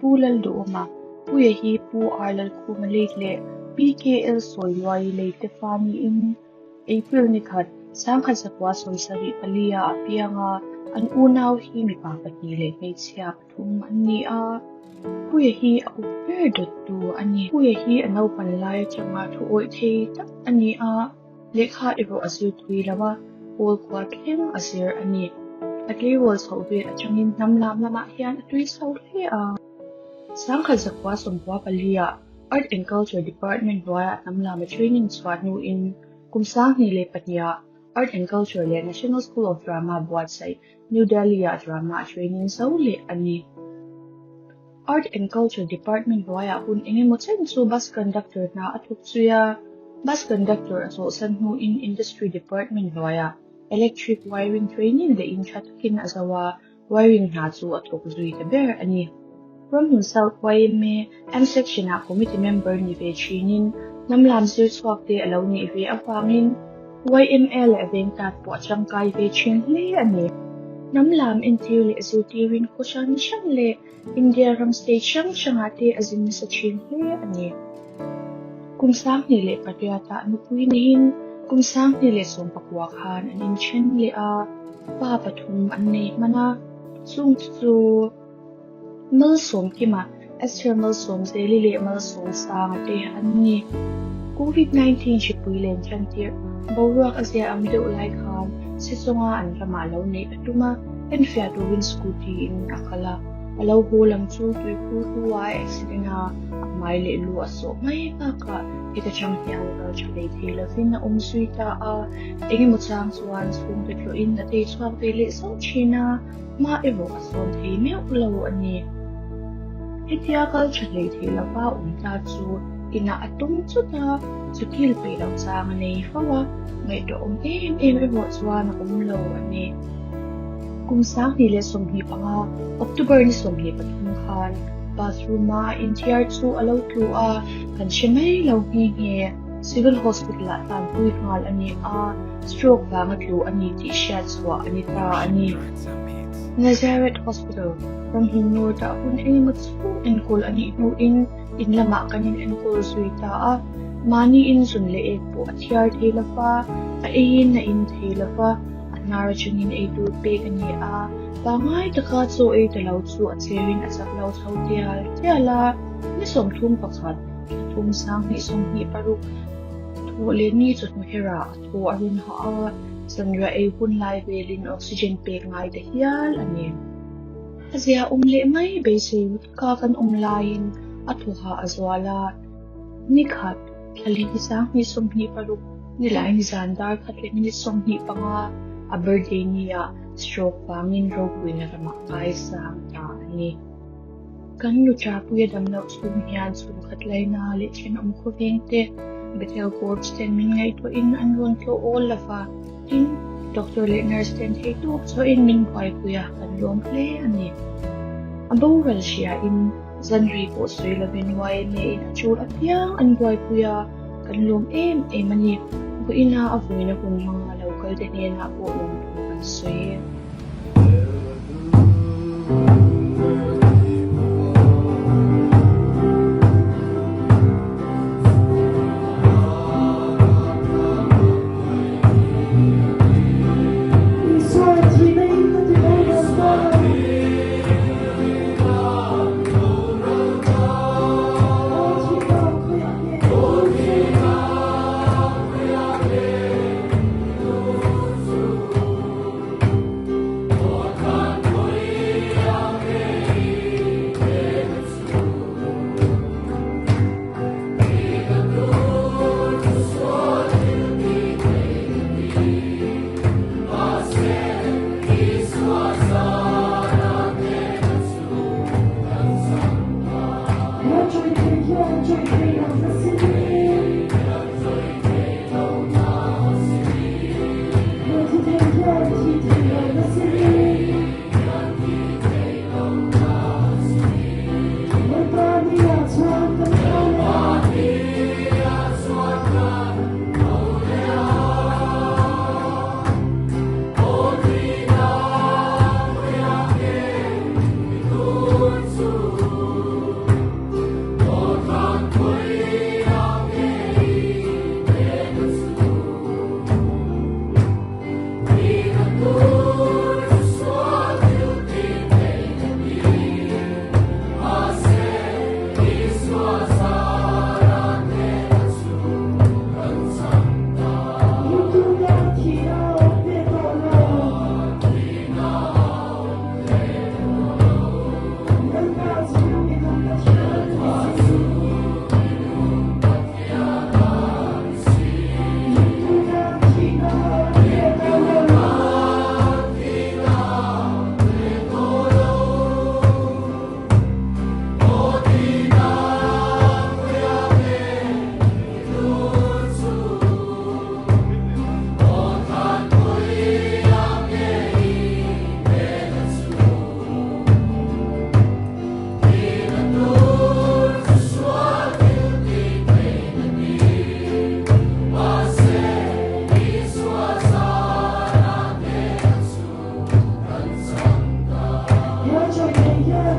pulal dooma puya hi pu arlal kumaleit le PKL soilwai le tefani in April ni khat sangkhat sakwa soisari palia apianga an unaw hi mi papati le mei sia pathum anni a puya hi upper dottu ani puya hi anau panlai changa thu oi thei tak ani a lekha ero asir thui lawa ol kwa thleng asir ani atli wol sobe achangin namlam lama hian atui so hle a sangkhat sakwa somwa palia Art and Culture Department via namlam training swat nu in kumsang ni le patya Art and Culture le National School of Drama buat sai New Delhi drama training so le ani Art and Culture Department via hun engemo chen chu bus conductor na athuk chuya bus conductor aso san nu in Industry Department via Electric Wiring Training the in chatkin asawa wiring na chu athuk zui ka ber ani From South YMA M section a committee member ni ve chinin namlam sir swak te alo ni ve awangin YML eventa po changkai ve chin le ani namlam intil le azutirin ko shan shan le India ram station shangate azin sa chin le ani kumsang ni le patyata nupui nihin kumsang ni le som pakwa khan anin chen le a pa pathum anne mana chung chu Mal som kima Esther mal som zeli le mal som sang te anni COVID-19 chipuilen chantir bawrak asya amdo ulai khan sisonga an rama lo ne atuma en fia to win scooty in akala alo holang chu tui pu huwa accident a mai le lu aso mai pa ka ita chang hyang ga chale thela fin suita a engi mo chang chuan sum te tlo in na te chwak te le so china ma evo ason thei me ulo ani Itia culture le thela pa ta chu ina atum chu ta chukil pe lo chang nei fawa ngai to em evo chuan lo ani kumsang ni le som hi panga October ni som hi pathum khan bathroom ma interior chu alo tu a kan chimei lo hi nge civil hospital a tan pui ngal ani a stroke wanga tlu ani ti sha chwa ani ta ani Nazareth Hospital from Hinur ta hun engot chu enkol ani nu in lama kanin enkol suita a mani in sun le ek po athiar thela pa a in na in thela pa nara chungin ay du pe kani a bangai taka so ay talaw chu at serin at saklaw sa tiala ni som thum pakhat thum sang ni som hi paruk thole ni chut mahira tho arun ha a sanra ay hun lai velin oxygen pe ngai da hial ani azia umle mai be se ka kan umlain athu ha azwala ni khat thali sang ni som hi paruk ni lai ni zandar khat le ni som hi panga a birthday niya stroke pangin rogue winner ma kai sang ta ni kan lu cha puya dam na sum hian sum khatlai na le chen ko vengte betel coach ten min ngai to in anron to all lafa tin doctor le nurse ten he to so in min pai puya kan lom ple ani aboral shia in zanri ko soila ben wai ne in chur apyang an wai puya kan lom em ani ko ina avoina kun mga local din na po ng suya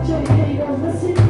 Joy,